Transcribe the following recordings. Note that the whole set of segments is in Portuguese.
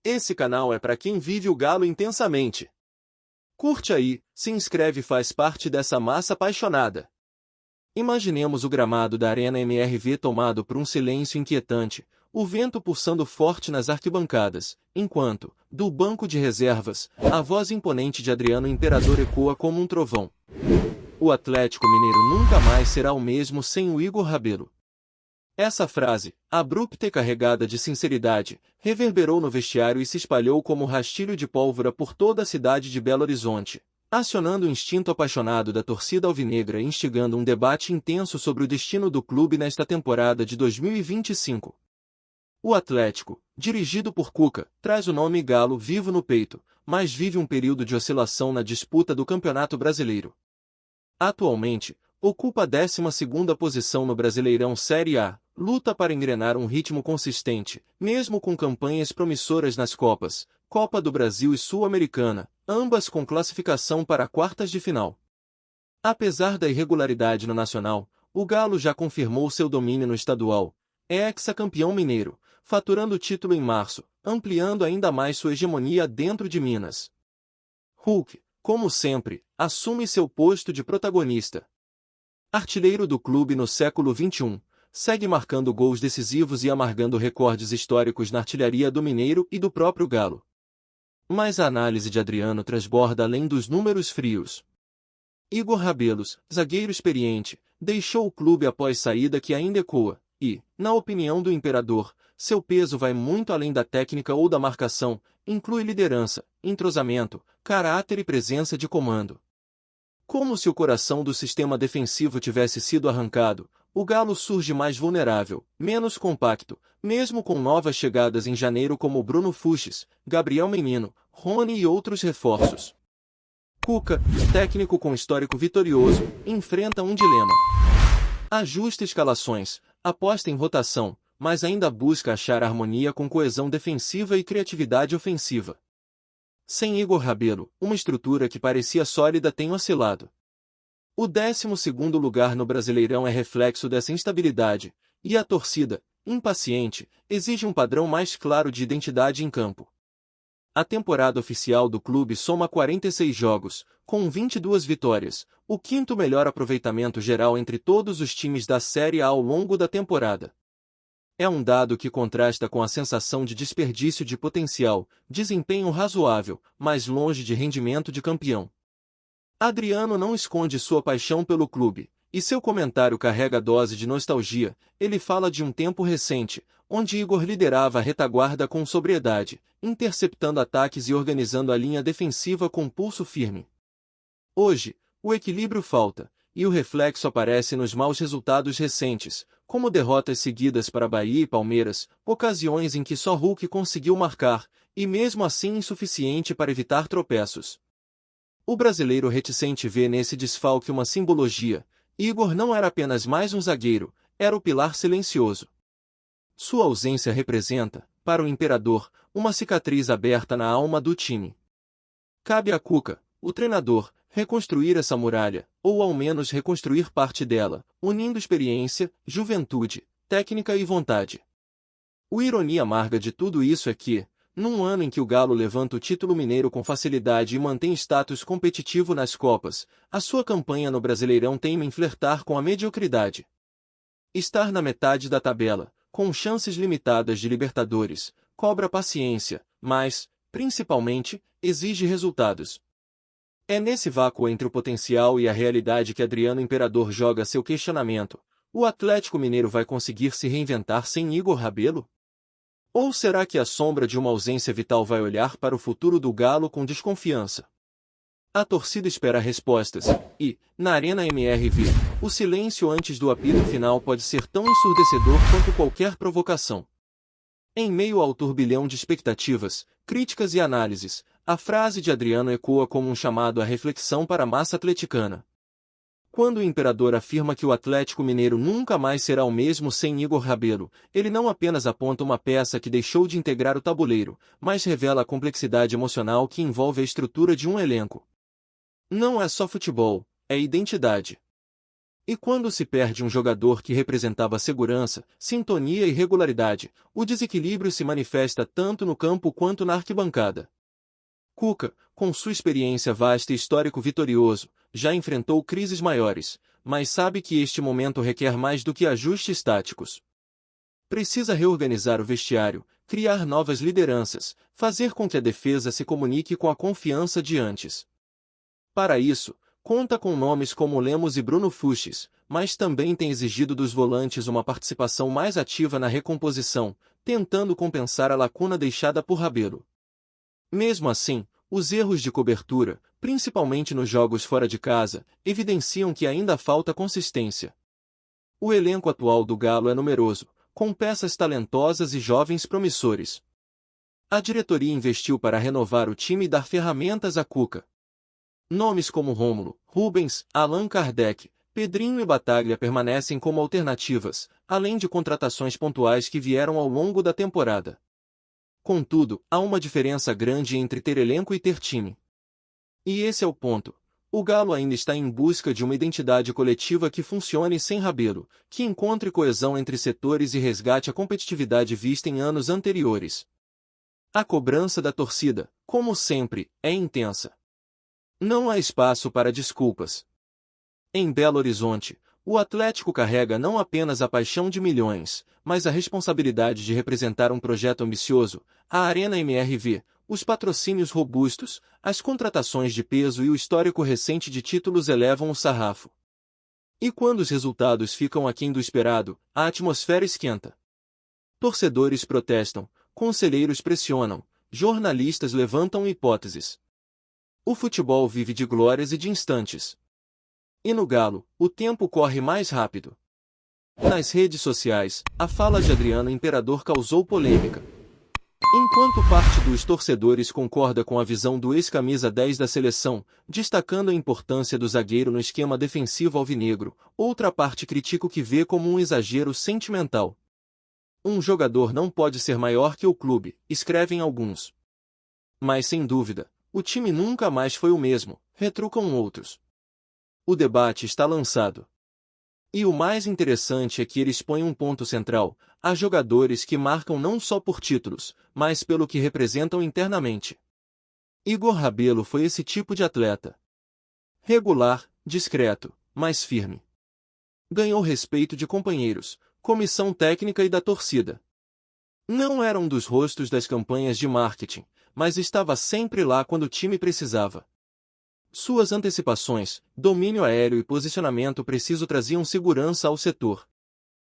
Esse canal é para quem vive o Galo intensamente. Curte aí, se inscreve e faz parte dessa massa apaixonada. Imaginemos o gramado da Arena MRV tomado por um silêncio inquietante, o vento pulsando forte nas arquibancadas, enquanto, do banco de reservas, a voz imponente de Adriano Imperador ecoa como um trovão. O Atlético Mineiro nunca mais será o mesmo sem o Igor Rabelo. Essa frase, abrupta e carregada de sinceridade, reverberou no vestiário e se espalhou como rastilho de pólvora por toda a cidade de Belo Horizonte, acionando o instinto apaixonado da torcida alvinegra e instigando um debate intenso sobre o destino do clube nesta temporada de 2025. O Atlético, dirigido por Cuca, traz o nome Galo vivo no peito, mas vive um período de oscilação na disputa do Campeonato Brasileiro. Atualmente, ocupa a 12ª posição no Brasileirão Série A, luta para engrenar um ritmo consistente, mesmo com campanhas promissoras nas Copas, Copa do Brasil e Sul-Americana, ambas com classificação para quartas de final. Apesar da irregularidade no Nacional, o Galo já confirmou seu domínio no estadual, é hexacampeão mineiro, faturando o título em março, ampliando ainda mais sua hegemonia dentro de Minas. Hulk, como sempre, assume seu posto de protagonista. Artilheiro do clube no século XXI, segue marcando gols decisivos e amargando recordes históricos na artilharia do Mineiro e do próprio Galo. Mas a análise de Adriano transborda além dos números frios. Igor Rabelos, zagueiro experiente, deixou o clube após saída que ainda ecoa, e, na opinião do Imperador, seu peso vai muito além da técnica ou da marcação, inclui liderança, entrosamento, caráter e presença de comando. Como se o coração do sistema defensivo tivesse sido arrancado, o Galo surge mais vulnerável, menos compacto, mesmo com novas chegadas em janeiro como Bruno Fuchs, Gabriel Menino, Rony e outros reforços. Cuca, técnico com histórico vitorioso, enfrenta um dilema. Ajusta escalações, aposta em rotação, mas ainda busca achar harmonia com coesão defensiva e criatividade ofensiva. Sem Igor Rabelo, uma estrutura que parecia sólida tem oscilado. O 12º lugar no Brasileirão é reflexo dessa instabilidade, e a torcida, impaciente, exige um padrão mais claro de identidade em campo. A temporada oficial do clube soma 46 jogos, com 22 vitórias, o quinto melhor aproveitamento geral entre todos os times da Série A ao longo da temporada. É um dado que contrasta com a sensação de desperdício de potencial, desempenho razoável, mas longe de rendimento de campeão. Adriano não esconde sua paixão pelo clube, e seu comentário carrega dose de nostalgia. Ele fala de um tempo recente, onde Igor liderava a retaguarda com sobriedade, interceptando ataques e organizando a linha defensiva com pulso firme. Hoje, o equilíbrio falta, e o reflexo aparece nos maus resultados recentes, como derrotas seguidas para Bahia e Palmeiras, ocasiões em que só Hulk conseguiu marcar, e mesmo assim insuficiente para evitar tropeços. O brasileiro reticente vê nesse desfalque uma simbologia. Igor não era apenas mais um zagueiro, era o pilar silencioso. Sua ausência representa, para o Imperador, uma cicatriz aberta na alma do time. Cabe a Cuca, o treinador, reconstruir essa muralha, ou ao menos reconstruir parte dela, unindo experiência, juventude, técnica e vontade. A ironia amarga de tudo isso é que, num ano em que o Galo levanta o título mineiro com facilidade e mantém status competitivo nas Copas, a sua campanha no Brasileirão teima em flertar com a mediocridade. Estar na metade da tabela, com chances limitadas de Libertadores, cobra paciência, mas, principalmente, exige resultados. É nesse vácuo entre o potencial e a realidade que Adriano Imperador joga seu questionamento. O Atlético Mineiro vai conseguir se reinventar sem Igor Rabelo? Ou será que a sombra de uma ausência vital vai olhar para o futuro do Galo com desconfiança? A torcida espera respostas, e, na Arena MRV, o silêncio antes do apito final pode ser tão ensurdecedor quanto qualquer provocação. Em meio ao turbilhão de expectativas, críticas e análises, a frase de Adriano ecoa como um chamado à reflexão para a massa atleticana. Quando o Imperador afirma que o Atlético Mineiro nunca mais será o mesmo sem Igor Rabelo, ele não apenas aponta uma peça que deixou de integrar o tabuleiro, mas revela a complexidade emocional que envolve a estrutura de um elenco. Não é só futebol, é identidade. E quando se perde um jogador que representava segurança, sintonia e regularidade, o desequilíbrio se manifesta tanto no campo quanto na arquibancada. Cuca, com sua experiência vasta e histórico vitorioso, já enfrentou crises maiores, mas sabe que este momento requer mais do que ajustes táticos. Precisa reorganizar o vestiário, criar novas lideranças, fazer com que a defesa se comunique com a confiança de antes. Para isso, conta com nomes como Lemos e Bruno Fuchs, mas também tem exigido dos volantes uma participação mais ativa na recomposição, tentando compensar a lacuna deixada por Rabelo. Mesmo assim, os erros de cobertura, principalmente nos jogos fora de casa, evidenciam que ainda falta consistência. O elenco atual do Galo é numeroso, com peças talentosas e jovens promissores. A diretoria investiu para renovar o time e dar ferramentas a Cuca. Nomes como Rômulo, Rubens, Allan Kardec, Pedrinho e Bataglia permanecem como alternativas, além de contratações pontuais que vieram ao longo da temporada. Contudo, há uma diferença grande entre ter elenco e ter time. E esse é o ponto. O Galo ainda está em busca de uma identidade coletiva que funcione sem Rabelo, que encontre coesão entre setores e resgate a competitividade vista em anos anteriores. A cobrança da torcida, como sempre, é intensa. Não há espaço para desculpas. Em Belo Horizonte, o Atlético carrega não apenas a paixão de milhões, mas a responsabilidade de representar um projeto ambicioso, a Arena MRV, os patrocínios robustos, as contratações de peso e o histórico recente de títulos elevam o sarrafo. E quando os resultados ficam aquém do esperado, a atmosfera esquenta. Torcedores protestam, conselheiros pressionam, jornalistas levantam hipóteses. O futebol vive de glórias e de instantes. E no Galo, o tempo corre mais rápido. Nas redes sociais, a fala de Adriano Imperador causou polêmica. Enquanto parte dos torcedores concorda com a visão do ex-camisa 10 da seleção, destacando a importância do zagueiro no esquema defensivo alvinegro, outra parte critica o que vê como um exagero sentimental. Um jogador não pode ser maior que o clube, escrevem alguns. Mas sem dúvida, o time nunca mais foi o mesmo, retrucam outros. O debate está lançado. E o mais interessante é que ele expõe um ponto central: há jogadores que marcam não só por títulos, mas pelo que representam internamente. Igor Rabelo foi esse tipo de atleta. Regular, discreto, mas firme. Ganhou respeito de companheiros, comissão técnica e da torcida. Não era um dos rostos das campanhas de marketing, mas estava sempre lá quando o time precisava. Suas antecipações, domínio aéreo e posicionamento preciso traziam segurança ao setor.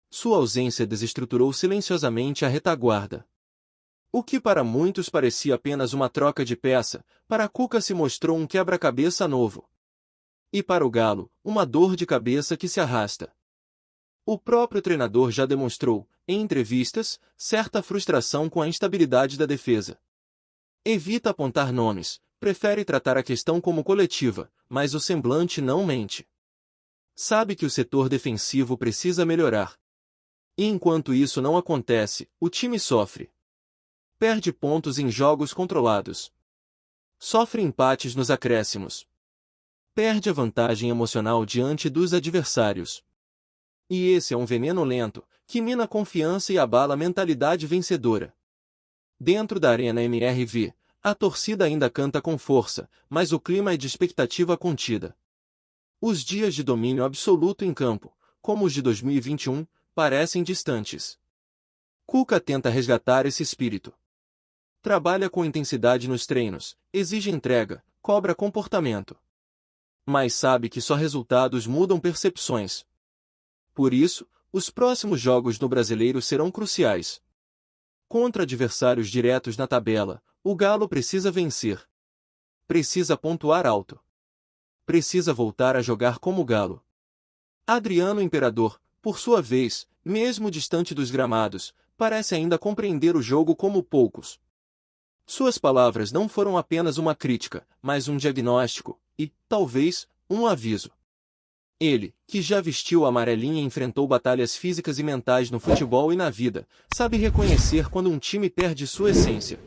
Sua ausência desestruturou silenciosamente a retaguarda. O que para muitos parecia apenas uma troca de peça, para Cuca se mostrou um quebra-cabeça novo. E para o Galo, uma dor de cabeça que se arrasta. O próprio treinador já demonstrou, em entrevistas, certa frustração com a instabilidade da defesa. Evita apontar nomes, prefere tratar a questão como coletiva, mas o semblante não mente. Sabe que o setor defensivo precisa melhorar. E enquanto isso não acontece, o time sofre. Perde pontos em jogos controlados. Sofre empates nos acréscimos. Perde a vantagem emocional diante dos adversários. E esse é um veneno lento, que mina a confiança e abala a mentalidade vencedora. Dentro da Arena MRV, a torcida ainda canta com força, mas o clima é de expectativa contida. Os dias de domínio absoluto em campo, como os de 2021, parecem distantes. Cuca tenta resgatar esse espírito. Trabalha com intensidade nos treinos, exige entrega, cobra comportamento. Mas sabe que só resultados mudam percepções. Por isso, os próximos jogos no Brasileiro serão cruciais. Contra adversários diretos na tabela, o Galo precisa vencer. Precisa pontuar alto. Precisa voltar a jogar como Galo. Adriano Imperador, por sua vez, mesmo distante dos gramados, parece ainda compreender o jogo como poucos. Suas palavras não foram apenas uma crítica, mas um diagnóstico e, talvez, um aviso. Ele, que já vestiu a amarelinha e enfrentou batalhas físicas e mentais no futebol e na vida, sabe reconhecer quando um time perde sua essência.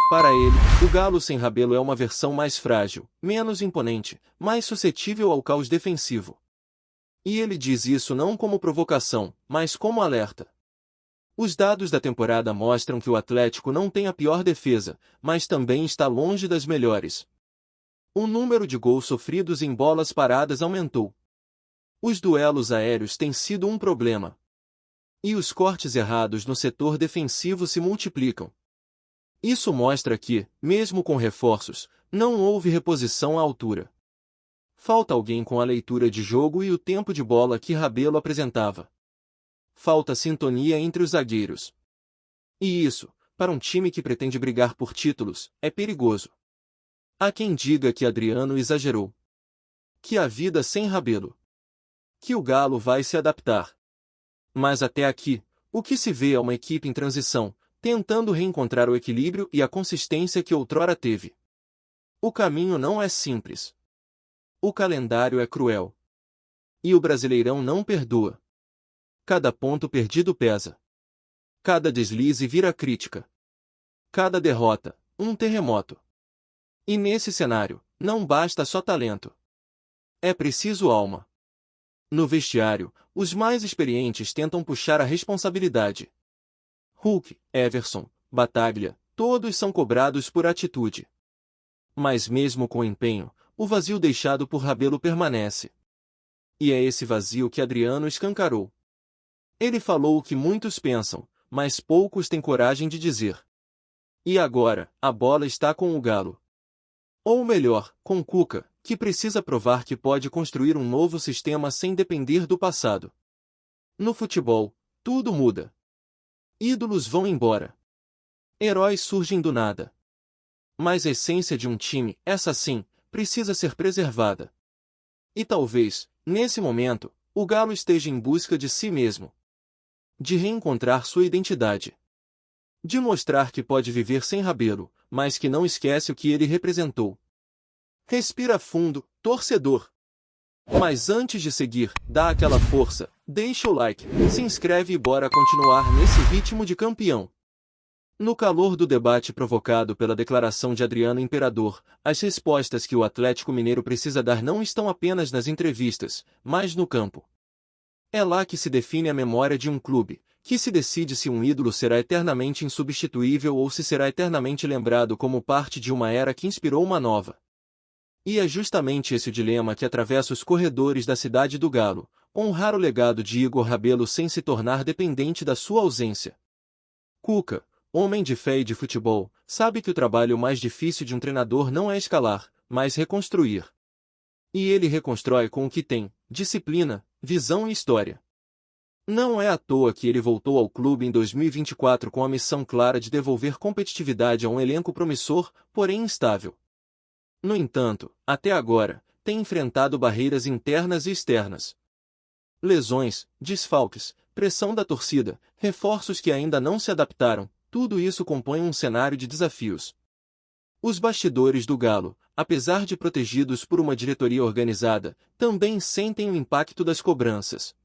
Para ele, o Galo sem Rabelo é uma versão mais frágil, menos imponente, mais suscetível ao caos defensivo. E ele diz isso não como provocação, mas como alerta. Os dados da temporada mostram que o Atlético não tem a pior defesa, mas também está longe das melhores. O número de gols sofridos em bolas paradas aumentou. Os duelos aéreos têm sido um problema. E os cortes errados no setor defensivo se multiplicam. Isso mostra que, mesmo com reforços, não houve reposição à altura. Falta alguém com a leitura de jogo e o tempo de bola que Rabelo apresentava. Falta sintonia entre os zagueiros. E isso, para um time que pretende brigar por títulos, é perigoso. Há quem diga que Adriano exagerou. Que a vida sem Rabelo. Que o Galo vai se adaptar. Mas até aqui, o que se vê é uma equipe em transição, tentando reencontrar o equilíbrio e a consistência que outrora teve. O caminho não é simples. O calendário é cruel. E o Brasileirão não perdoa. Cada ponto perdido pesa. Cada deslize vira crítica. Cada derrota, um terremoto. E nesse cenário, não basta só talento. É preciso alma. No vestiário, os mais experientes tentam puxar a responsabilidade. Hulk, Everson, Bataglia, todos são cobrados por atitude. Mas mesmo com empenho, o vazio deixado por Rabelo permanece. E é esse vazio que Adriano escancarou. Ele falou o que muitos pensam, mas poucos têm coragem de dizer. E agora, a bola está com o Galo. Ou melhor, com Cuca, que precisa provar que pode construir um novo sistema sem depender do passado. No futebol, tudo muda. Ídolos vão embora. Heróis surgem do nada. Mas a essência de um time, essa sim, precisa ser preservada. E talvez, nesse momento, o Galo esteja em busca de si mesmo. De reencontrar sua identidade. De mostrar que pode viver sem Rabelo, mas que não esquece o que ele representou. Respira fundo, torcedor. Mas antes de seguir, dá aquela força, deixa o like, se inscreve e bora continuar nesse ritmo de campeão. No calor do debate provocado pela declaração de Adriano Imperador, as respostas que o Atlético Mineiro precisa dar não estão apenas nas entrevistas, mas no campo. É lá que se define a memória de um clube, que se decide se um ídolo será eternamente insubstituível ou se será eternamente lembrado como parte de uma era que inspirou uma nova. E é justamente esse o dilema que atravessa os corredores da cidade do Galo, honrar o legado de Igor Rabelo sem se tornar dependente da sua ausência. Cuca, homem de fé e de futebol, sabe que o trabalho mais difícil de um treinador não é escalar, mas reconstruir. E ele reconstrói com o que tem: disciplina, visão e história. Não é à toa que ele voltou ao clube em 2024 com a missão clara de devolver competitividade a um elenco promissor, porém instável. No entanto, até agora, tem enfrentado barreiras internas e externas. Lesões, desfalques, pressão da torcida, reforços que ainda não se adaptaram, tudo isso compõe um cenário de desafios. Os bastidores do Galo, apesar de protegidos por uma diretoria organizada, também sentem o impacto das cobranças.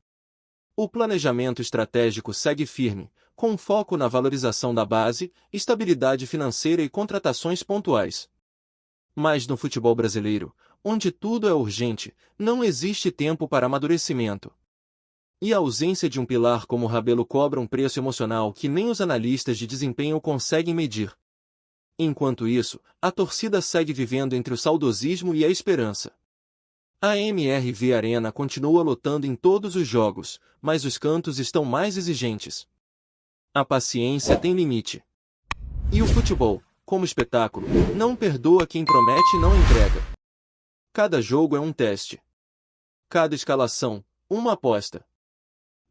O planejamento estratégico segue firme, com foco na valorização da base, estabilidade financeira e contratações pontuais. Mas no futebol brasileiro, onde tudo é urgente, não existe tempo para amadurecimento. E a ausência de um pilar como o Rabelo cobra um preço emocional que nem os analistas de desempenho conseguem medir. Enquanto isso, a torcida segue vivendo entre o saudosismo e a esperança. A MRV Arena continua lotando em todos os jogos, mas os cantos estão mais exigentes. A paciência tem limite. E o futebol, como espetáculo, não perdoa quem promete e não entrega. Cada jogo é um teste. Cada escalação, uma aposta.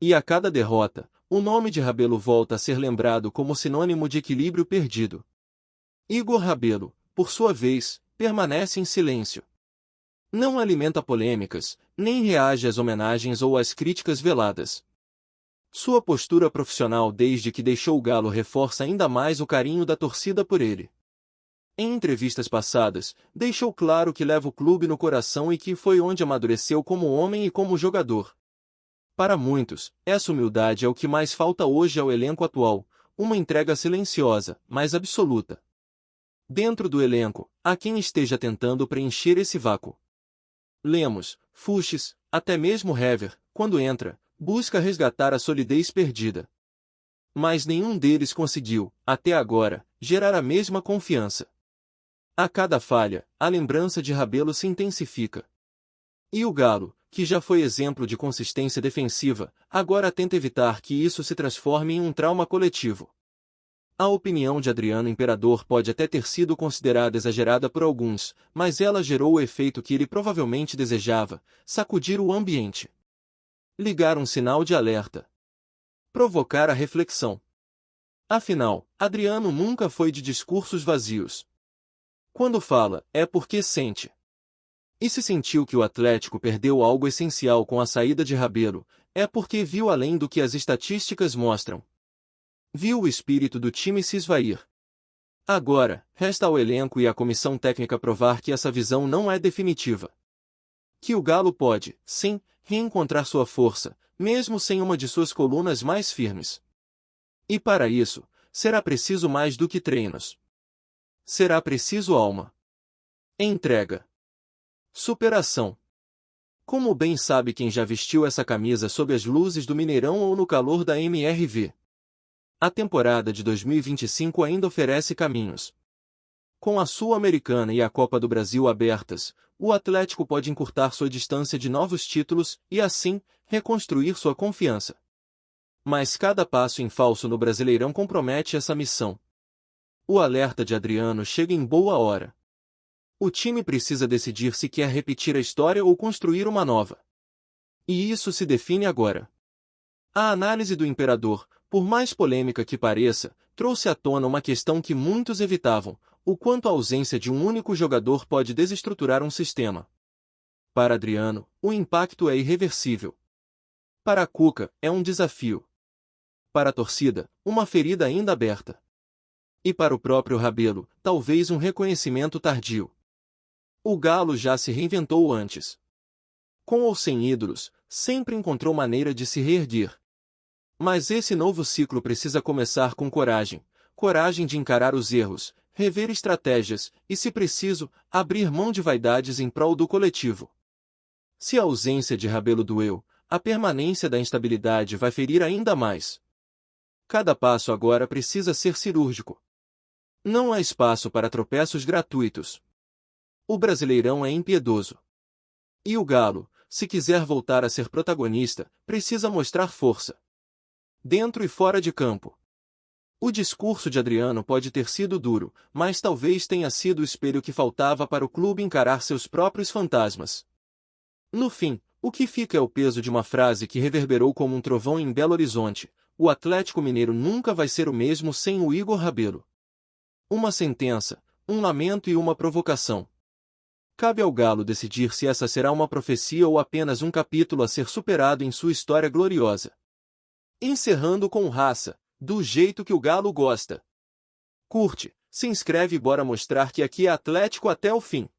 E a cada derrota, o nome de Rabelo volta a ser lembrado como sinônimo de equilíbrio perdido. Igor Rabelo, por sua vez, permanece em silêncio. Não alimenta polêmicas, nem reage às homenagens ou às críticas veladas. Sua postura profissional desde que deixou o Galo reforça ainda mais o carinho da torcida por ele. Em entrevistas passadas, deixou claro que leva o clube no coração e que foi onde amadureceu como homem e como jogador. Para muitos, essa humildade é o que mais falta hoje ao elenco atual, uma entrega silenciosa, mas absoluta. Dentro do elenco, há quem esteja tentando preencher esse vácuo. Lemos, Fuchs, Até mesmo Hever, quando entra, busca resgatar a solidez perdida. Mas nenhum deles conseguiu, até agora, gerar a mesma confiança. A cada falha, a lembrança de Rabelo se intensifica. E o Galo, que já foi exemplo de consistência defensiva, agora tenta evitar que isso se transforme em um trauma coletivo. A opinião de Adriano Imperador pode até ter sido considerada exagerada por alguns, mas ela gerou o efeito que ele provavelmente desejava: sacudir o ambiente. Ligar um sinal de alerta. Provocar a reflexão. Afinal, Adriano nunca foi de discursos vazios. Quando fala, é porque sente. E se sentiu que o Atlético perdeu algo essencial com a saída de Rabelo, é porque viu além do que as estatísticas mostram. Viu o espírito do time se esvair. Agora, resta ao elenco e à comissão técnica provar que essa visão não é definitiva. Que o Galo pode, sim, reencontrar sua força, mesmo sem uma de suas colunas mais firmes. E para isso, será preciso mais do que treinos. Será preciso alma. Entrega. Superação. Como bem sabe quem já vestiu essa camisa sob as luzes do Mineirão ou no calor da MRV. A temporada de 2025 ainda oferece caminhos. Com a Sul-Americana e a Copa do Brasil abertas, o Atlético pode encurtar sua distância de novos títulos e, assim, reconstruir sua confiança. Mas cada passo em falso no Brasileirão compromete essa missão. O alerta de Adriano chega em boa hora. O time precisa decidir se quer repetir a história ou construir uma nova. E isso se define agora. A análise do Imperador, por mais polêmica que pareça, trouxe à tona uma questão que muitos evitavam: o quanto a ausência de um único jogador pode desestruturar um sistema. Para Adriano, o impacto é irreversível. Para Cuca, é um desafio. Para a torcida, uma ferida ainda aberta. E para o próprio Rabelo, talvez um reconhecimento tardio. O Galo já se reinventou antes. Com ou sem ídolos, sempre encontrou maneira de se reerguer. Mas esse novo ciclo precisa começar com coragem. Coragem de encarar os erros, rever estratégias e, se preciso, abrir mão de vaidades em prol do coletivo. Se a ausência de Rabelo doeu, a permanência da instabilidade vai ferir ainda mais. Cada passo agora precisa ser cirúrgico. Não há espaço para tropeços gratuitos. O Brasileirão é impiedoso. E o Galo, se quiser voltar a ser protagonista, precisa mostrar força. Dentro e fora de campo. O discurso de Adriano pode ter sido duro, mas talvez tenha sido o espelho que faltava para o clube encarar seus próprios fantasmas. No fim, o que fica é o peso de uma frase que reverberou como um trovão em Belo Horizonte: o Atlético Mineiro nunca vai ser o mesmo sem o Igor Rabelo. Uma sentença, um lamento e uma provocação. Cabe ao Galo decidir se essa será uma profecia ou apenas um capítulo a ser superado em sua história gloriosa. Encerrando com raça, do jeito que o Galo gosta. Curte, se inscreve e bora mostrar que aqui é Atlético até o fim.